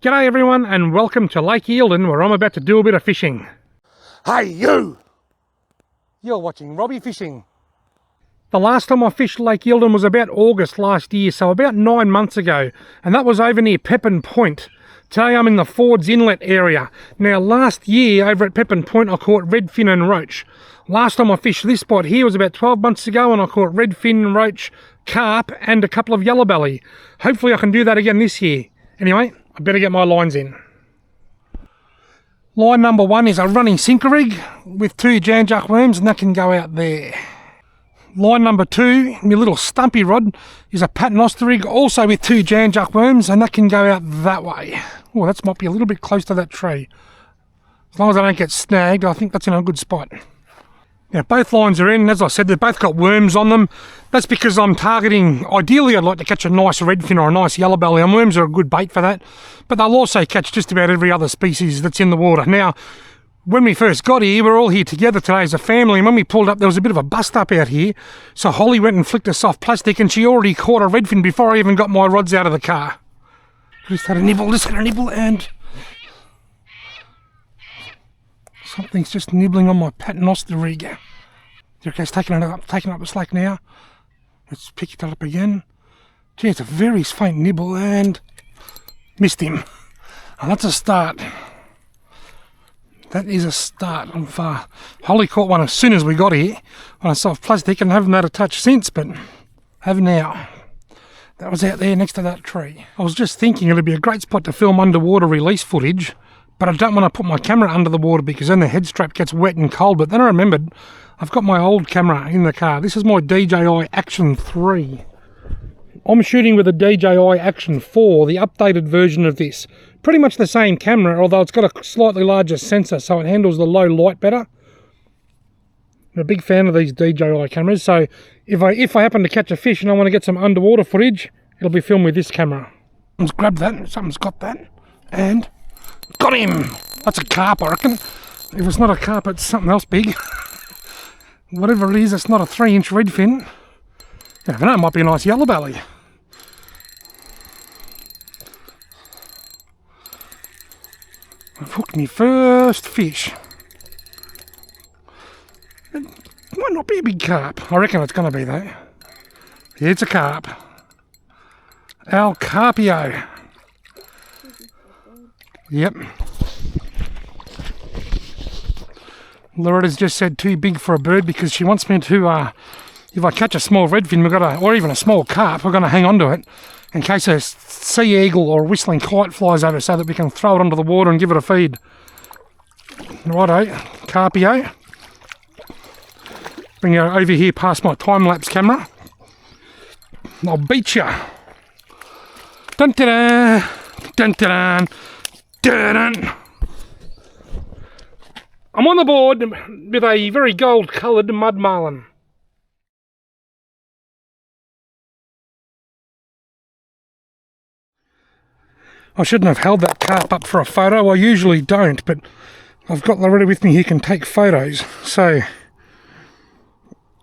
G'day everyone and welcome to Lake Eildon, where I'm about to do a bit of fishing. Hey you! You're watching Robbie Fishing. The last time I fished Lake Eildon was about August last year, so about 9 months ago, and that was over near Pepin Point. Today I'm in the Fords Inlet area. Now last year over at Pepin Point I caught redfin and roach. Last time I fished this spot here was about 12 months ago and I caught redfin, roach, carp and a couple of yellow belly. Hopefully I can do that again this year. Anyway, I better get my lines in. Line number one is a running sinker rig with 2 janjuck worms, and that can go out there. Line number two, my little stumpy rod, is a paternoster rig also with 2 janjuck worms, and that can go out that way. Oh, that might be a little bit close to that tree. As long as I don't get snagged, I think that's in a good spot. Now both lines are in. As I said, they've both got worms on them. That's because I'm targeting, ideally I'd like to catch a nice redfin or a nice yellow belly, and worms are a good bait for that, but they'll also catch just about every other species that's in the water. Now when we first got here, we're all here together today as a family, and when we pulled up there was a bit of a bust up out here, so Holly went and flicked a soft plastic and she already caught a redfin before I even got my rods out of the car. Just had a nibble, and something's just nibbling on my paternoster rig. There it goes, taking up the slack now. Let's pick it up again. Gee, it's a very faint nibble and missed him. And that's a start. That is a start. Holly caught one as soon as we got here on a soft plastic and haven't had a touch since, but have now. That was out there next to that tree. I was just thinking it'd be a great spot to film underwater release footage, but I don't want to put my camera under the water because then the head strap gets wet and cold. But then I remembered I've got my old camera in the car. This is my DJI Action 3. I'm shooting with a DJI Action 4, the updated version of this. Pretty much the same camera, although it's got a slightly larger sensor so it handles the low light better. I'm a big fan of these DJI cameras, so if I happen to catch a fish and I want to get some underwater footage, it'll be filmed with this camera. Someone's grabbed that, someone's got that, and got him! That's a carp, I reckon. If it's not a carp, it's something else big. Whatever it is, it's not a 3-inch redfin. You never know, it might be a nice yellow belly. I've hooked my first fish. It might not be a big carp. I reckon it's going to be though. Yeah, it's a carp. El Carpio. Yep. Loretta's just said too big for a bird because she wants me to, if I catch a small redfin, or even a small carp, we're going to hang on to it in case a sea eagle or a whistling kite flies over so that we can throw it onto the water and give it a feed. Righto, Carpio. Bring you over here past my time-lapse camera. I'll beat you. Dun-da-dun, dun-da-dun, dun-dun. I'm on the board with a very gold-coloured mud marlin. I shouldn't have held that carp up for a photo. I usually don't, but I've got Loretta with me who can take photos. So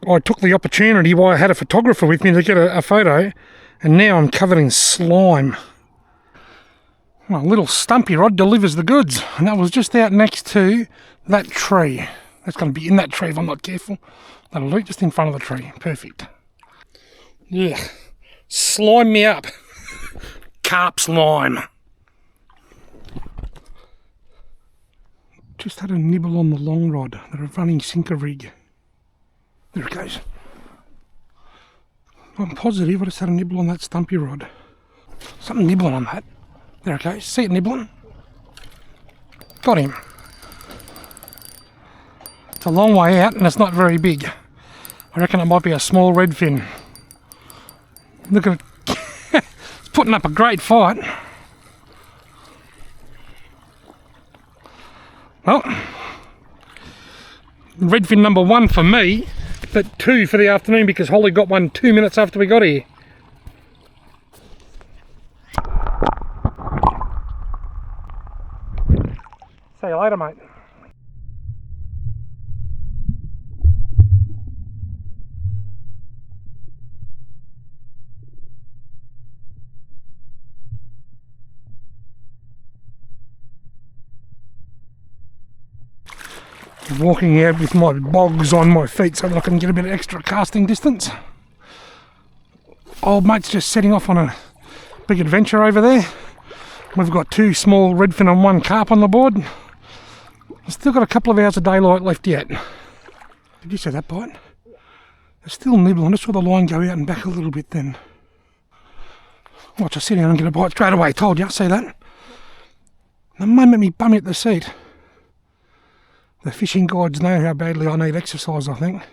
I took the opportunity while I had a photographer with me to get a photo, and now I'm covered in slime. My little stumpy rod delivers the goods, and that was just out next to that tree. That's going to be in that tree if I'm not careful. That'll do, just in front of the tree. Perfect. Yeah, slime me up. Carp slime. Just had a nibble on the long rod. They're a running sinker rig. There it goes. I'm positive I just had a nibble on that stumpy rod. Something nibbling on that. There it goes. See it nibbling? Got him. It's a long way out and it's not very big. I reckon it might be a small redfin. Look at it. It's putting up a great fight. Well, redfin number 1 for me, but 2 for the afternoon because Holly got one 2 minutes after we got here. See you later, mate. Walking out with my bogs on my feet so that I can get a bit of extra casting distance. Old mate's just setting off on a big adventure over there. We've got 2 small redfin and 1 carp on the board. I've still got a couple of hours of daylight left yet. Did you see that bite? They're still nibbling. I just saw the line go out and back a little bit then. Watch, I sit down and get a bite straight away. Told you, see that? The moment me bum hit the seat. The fishing guides know how badly I need exercise, I think.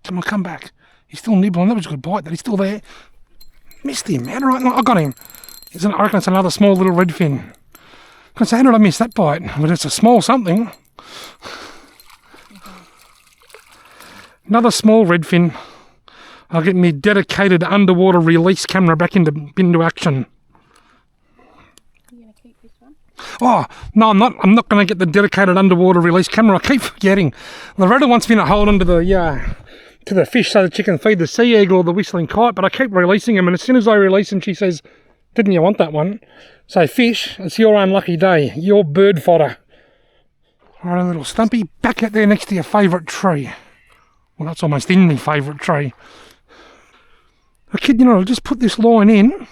Come on, come back. He's still nibbling. That was a good bite. That he's still there. Missed him. How did I got him. I reckon it's another small little redfin. I say, how did I miss that bite? But it's a small something. Another small redfin. I'll get me dedicated underwater release camera back into action. Oh, no, I'm not. I'm not going to get the dedicated underwater release camera. I keep forgetting. Loretta wants me to hold onto the fish so that you can feed the sea eagle or the whistling kite, but I keep releasing them, and as soon as I release them, she says, didn't you want that one? So fish, it's your unlucky day. Your bird fodder. All right, little stumpy, back out there next to your favourite tree. Well, that's almost in my favourite tree. I kid you not, I'll just put this line in,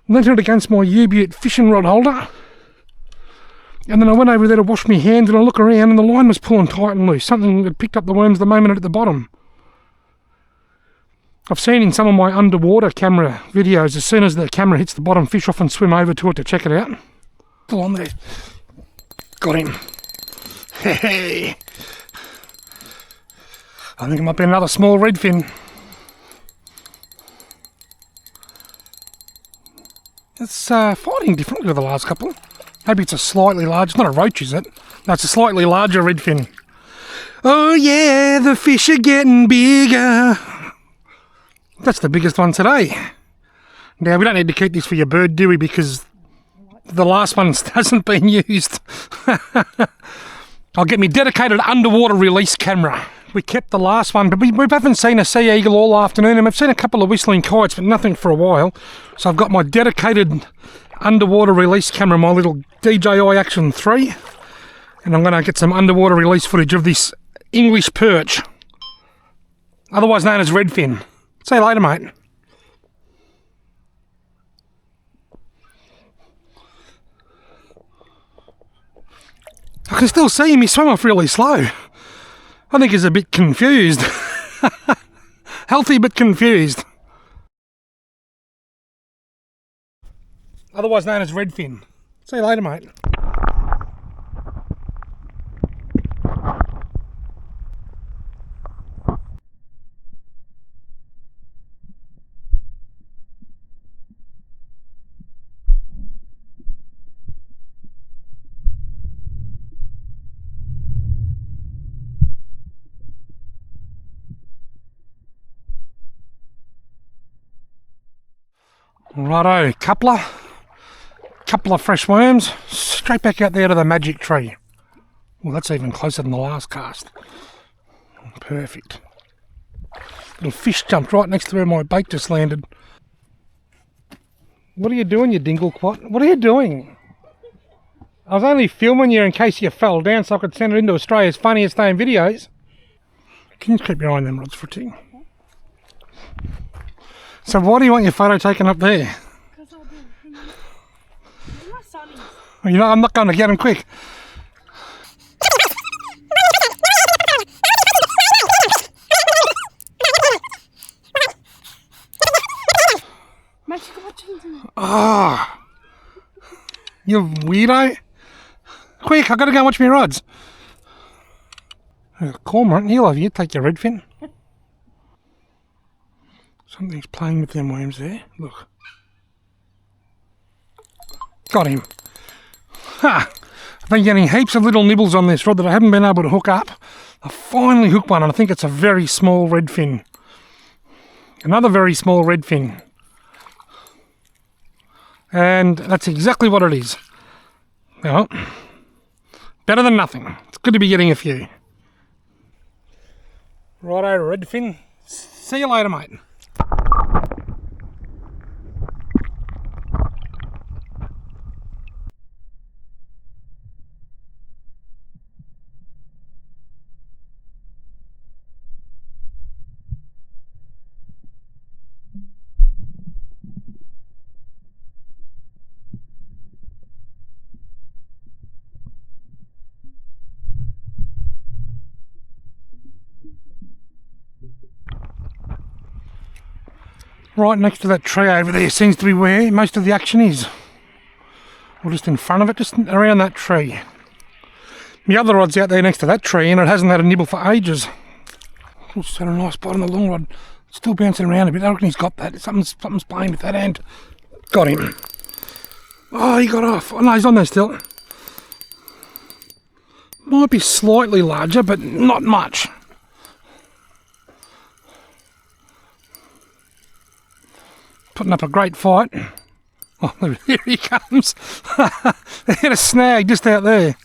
leant it against my U-Butte fishing rod holder, and then I went over there to wash my hands and I look around and the line was pulling tight and loose. Something had picked up the worms the moment at the bottom. I've seen in some of my underwater camera videos, as soon as the camera hits the bottom, fish often swim over to it to check it out. Still on there. Got him. Hey. I think it might be another small redfin. It's fighting differently to the last couple. Maybe it's a slightly large, it's not a roach, is it? No, it's a slightly larger redfin. Oh yeah, the fish are getting bigger. That's the biggest one today. Now, we don't need to keep this for your bird, do we? Because the last one hasn't been used. I'll get me dedicated underwater release camera. We kept the last one, but we haven't seen a sea eagle all afternoon, and we've seen a couple of whistling kites, but nothing for a while. So I've got my dedicated underwater release camera, my little DJI Action 3, and I'm going to get some underwater release footage of this English perch, otherwise known as redfin. See you later, mate. I can still see him. He swam off really slow. I think he's a bit confused. Healthy but confused. Otherwise known as redfin. See you later, mate. Righto, couple of fresh worms, straight back out there to the magic tree. Well, that's even closer than the last cast. Perfect. Little fish jumped right next to where my bait just landed. What are you doing, you dinglequat? What are you doing? I was only filming you in case you fell down so I could send it into Australia's funniest day in videos. Can you keep your eye on them rods for a tick? So why do you want your photo taken up there? Because I'll do my sonnies. Well, you know, I'm not going to get them quick. Ah, you weirdo. Quick, I've got to go and watch my rods. Cormorant, he'll have you, take your redfin. Something's playing with them worms there. Look. Got him. Ha! I've been getting heaps of little nibbles on this rod that I haven't been able to hook up. I finally hooked one, and I think it's a very small redfin. Another very small redfin. And that's exactly what it is. Well, better than nothing. It's good to be getting a few. Righto, redfin. See you later, mate. Right next to that tree over there seems to be where most of the action is. Or just in front of it, just around that tree. The other rod's out there next to that tree and it hasn't had a nibble for ages. Just had a nice bite on the long rod. Still bouncing around a bit. I reckon he's got that. Something's playing with that hand. Got him. Oh, he got off. Oh no, he's on there still. Might be slightly larger, but not much. Putting up a great fight. Oh, here he comes. They had a snag just out there.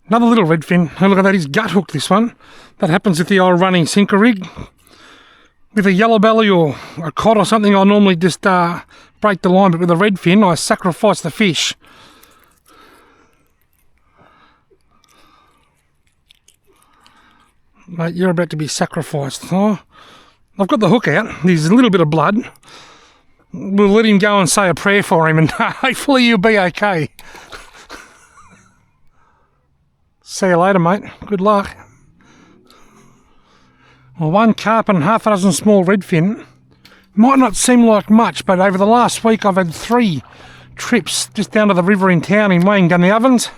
Another little redfin. Oh, look at that, he's gut hooked, this one. That happens with the old running sinker rig. With a yellow belly or a cod or something, I normally just break the line, but with a redfin, I sacrifice the fish. Mate, you're about to be sacrificed. Oh, I've got the hook out. There's a little bit of blood. We'll let him go and say a prayer for him and hopefully you'll be okay. See you later, mate. Good luck. Well, 1 carp and half a dozen small redfin. Might not seem like much, but over the last week I've had 3 trips just down to the river in town in weighing down the ovens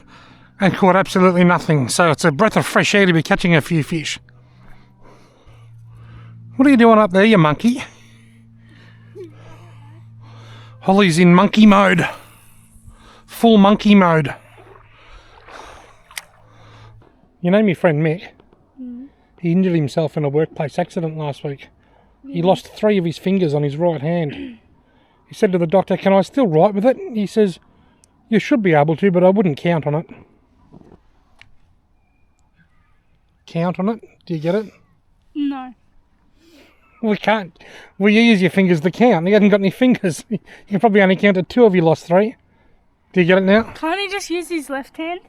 and caught absolutely nothing. So it's a breath of fresh air to be catching a few fish. What are you doing up there, you monkey? Holly's in monkey mode. Full monkey mode. You know my friend Mick? He injured himself in a workplace accident last week. He lost 3 of his fingers on his right hand. He said to the doctor, "Can I still write with it?" He says, "You should be able to, but I wouldn't count on it." Count on it? Do you get it? No. We can't. We use your fingers to count. He hasn't got any fingers. You can probably only count to 2 if you lost 3. Do you get it now? Can't he just use his left hand?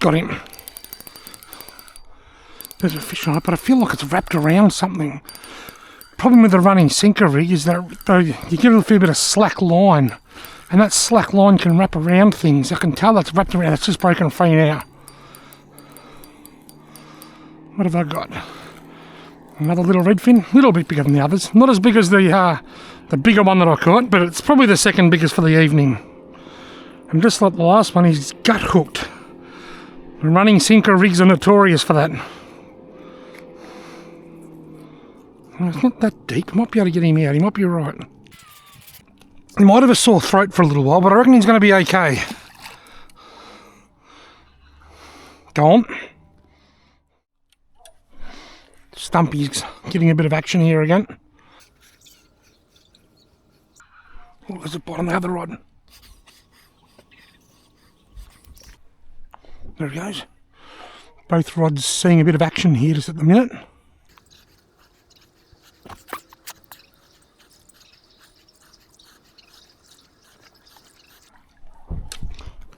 Got him. There's a fish on it, but I feel like it's wrapped around something. Problem with the running sinker rig is that you get a fair bit of slack line, and that slack line can wrap around things. I can tell that's wrapped around. It's just broken free now. What have I got? Another little redfin, a little bit bigger than the others. Not as big as the bigger one that I caught, but it's probably the second biggest for the evening. And just like the last one, he's gut hooked. Running sinker rigs are notorious for that. It's not that deep. I might be able to get him out. He might be right. He might have a sore throat for a little while, but I reckon he's going to be okay. Go on. Stumpy's getting a bit of action here again. Oh, there's a bite on the other rod. There he goes. Both rods seeing a bit of action here just at the minute.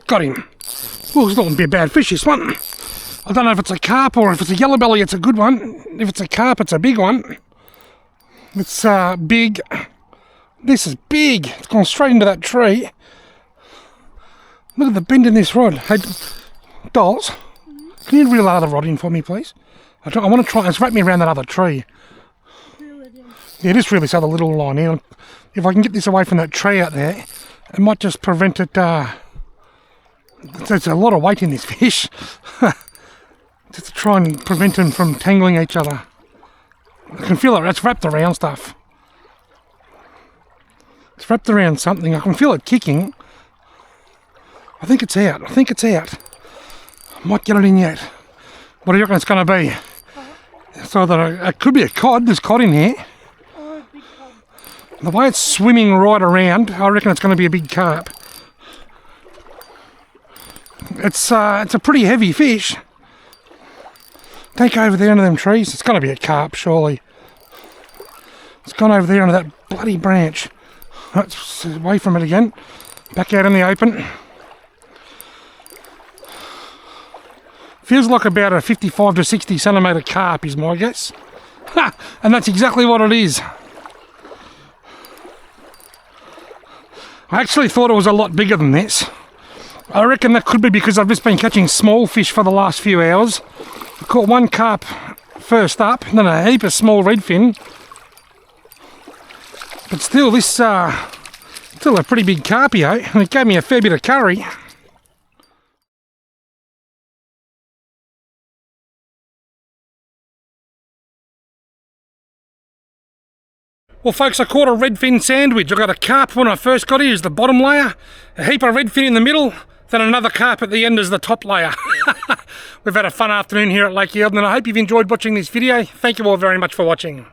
Got him. Oh, it's not going to be a bad fish, this one. I don't know if it's a carp or if it's a yellow belly, it's a good one. If it's a carp, it's a big one. It's big. This is big. It's gone straight into that tree. Look at the bend in this rod. Hey, Dolls, can you reel that other rod in for me, please? I want to try and wrap me around that other tree. Reel it in. Yeah, just reel this other little line in. If I can get this away from that tree out there, it might just prevent it. There's a lot of weight in this fish. Just to try and prevent them from tangling each other. I can feel it. It's wrapped around stuff. It's wrapped around something. I can feel it kicking. I think it's out. Might get it in yet. What do you reckon it's going to be? So it could be a cod. There's cod in here. Or a big cod. The way it's swimming right around, I reckon it's going to be a big carp. It's a pretty heavy fish. Take over there under them trees. It's going to be a carp, surely. It's gone over there under that bloody branch. That's away from it again. Back out in the open. Feels like about a 55 to 60 centimetre carp is my guess. Ha! And that's exactly what it is. I actually thought it was a lot bigger than this. I reckon that could be because I've just been catching small fish for the last few hours. I caught one carp first up, and then a heap of small redfin. But still, this still a pretty big carpio, and it gave me a fair bit of curry. Well folks, I caught a redfin sandwich. I got a carp when I first got here as the bottom layer, a heap of redfin in the middle, then another carp at the end as the top layer. We've had a fun afternoon here at Lake Eildon, and I hope you've enjoyed watching this video. Thank you all very much for watching.